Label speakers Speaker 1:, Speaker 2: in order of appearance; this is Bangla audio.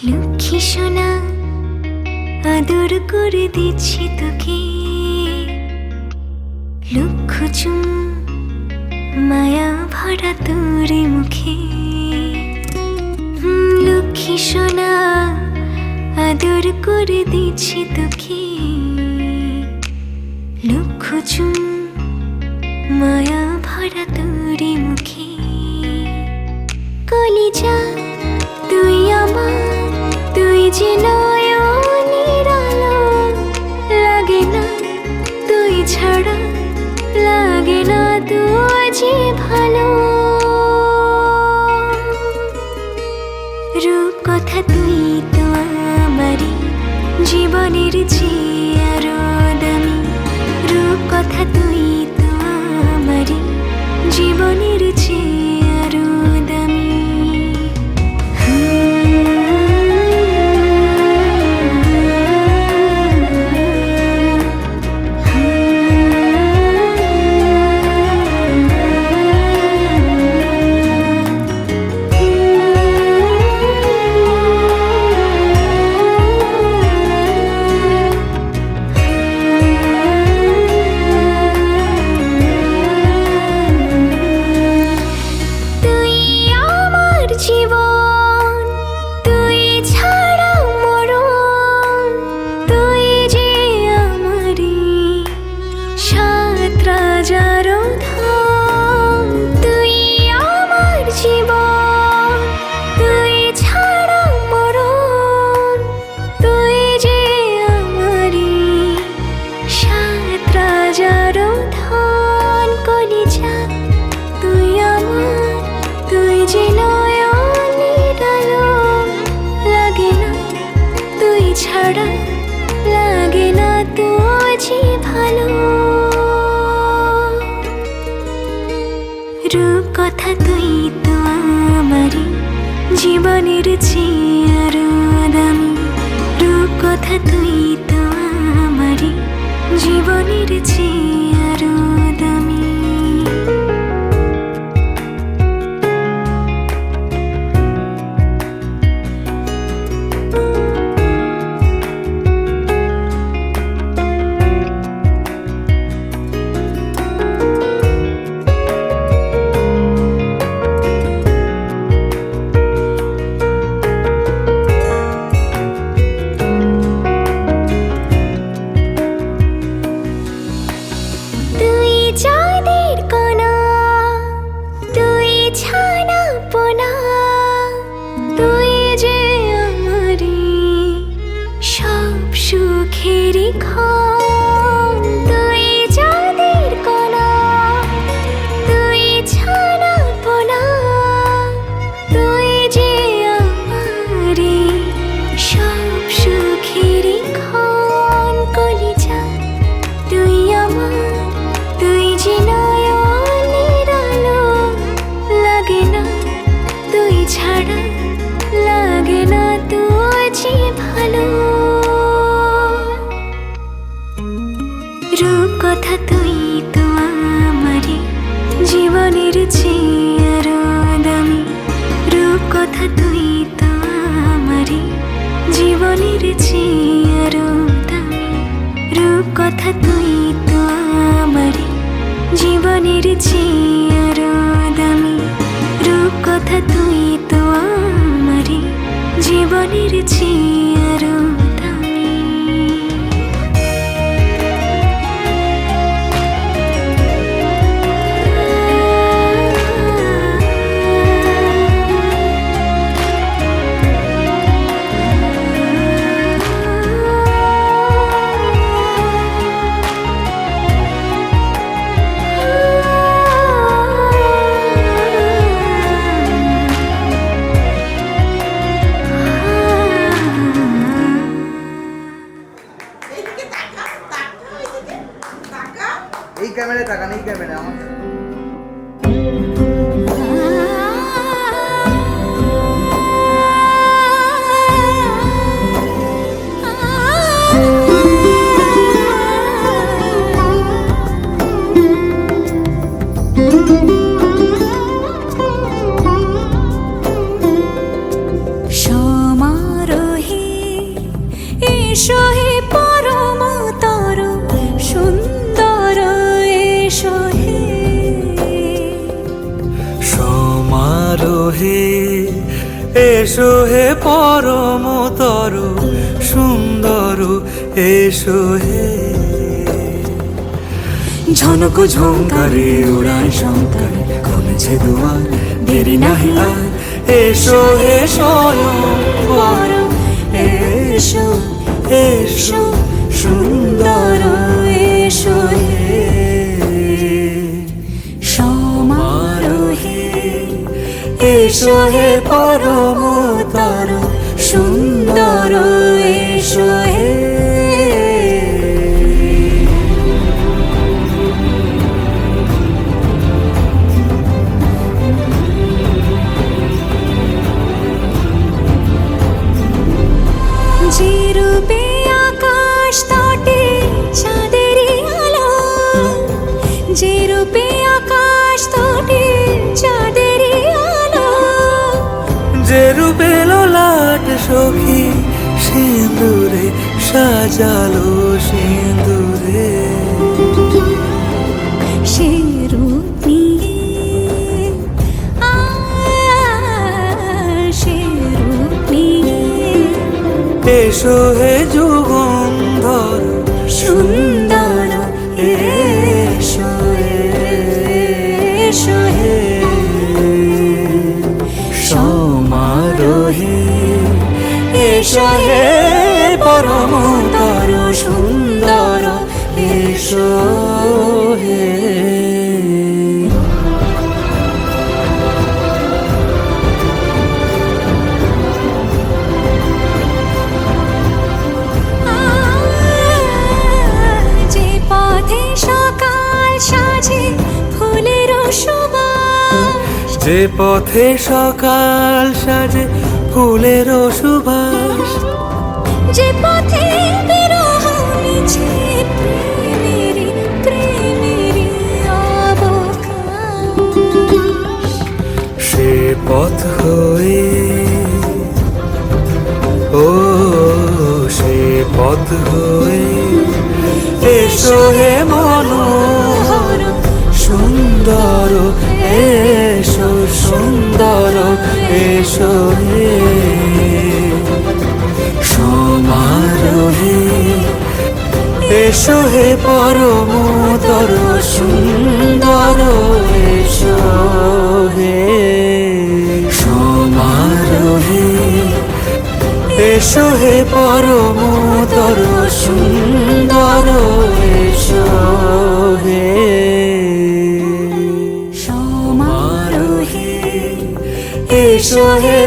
Speaker 1: লক্ষ্মী সোনা আদর করে দিচ্ছি তোকে, লক্ষ চুম মায়া ভরা তোর মুখে। লক্ষ্মী সোনা আদর করে দিচ্ছি তোকে, লক্ষ চুম মায়া ভরা তোর মুখে। কলিজা তুই আমার, তুই যে নয়নের আলো, লাগে না তুই ছাড়া, লাগে না তুই যে ভালো। রূপ কথা তুই তো আমারই জীবনের চেয়ে আরো দামি, রূপ কথা তুই তো আমারই জীবনের চেয়ে আরো দামি। লাগে না তুই যে ভালো। রূপ কথা তুই তো আমারই জীবনের চেয়ে আরো দামি, রূপ কথা তুই তো আমারই জীবনের চেয়ে আরো দামি। লাগে না তুই যে ভালো। রূপ কথা তুই তো আমারই জীবনের চেয়ে আরো দামি, রূপ কথা তুই তো আমারই জীবনের চেয়ে আরো দামি, রূপ কথা তুই তো আমারই জীবনের চেয়ে আরো দামি, রূপ কথা তুই তো আমারই জীবনের চেয়ে আরো দামি।
Speaker 2: হে এসো হে পরমতর সুন্দর এসো হে। ঝনক ঝঙ্কারে উড়ায় শঙ্কারে খুলেছে দুয়ার, দেরি নাহি আর এসো হে স্বয়ং পরম এসো এসো সুন্দর এসো হে। সমারোহে এসো হে পরমতর সুন্দর এসো হে।
Speaker 1: যে রূপে আকাশ তটে চাঁদেরই আলো, যে রূপে আকাশ তটে চাঁদেরই আলো,
Speaker 2: যে রূপে ললাট সখী সিঁদুরে সাজালো সিঁদুরে,
Speaker 1: সে রূপ নিয়ে সে রূপ নিয়ে
Speaker 2: এসো হে যুগন্ধর
Speaker 1: সুন্দর এসো এসো হে।
Speaker 2: সমারোহে এসো হে পরমতর সুন্দর এসো হে।
Speaker 1: যে পথে সকাল সাজে ফুলের সুবাস,
Speaker 2: যে পথে সকাল সাজে ফুলের সুবাস,
Speaker 1: যে পথে বিরহ মিছে প্রেমেরই প্রেমেরই অবকাশ,
Speaker 2: সে পথ হয়ে ও সে পথ হয়ে এসো হে মনোহর সুন্দর এসো সুন্দর এসো হে। সমারোহে এসো হে পরমতর সুন্দর এসো হে। সমারোহে এসো হে পরমতর সুন্দর এসো হে।
Speaker 1: সমারোহে
Speaker 2: এসো হে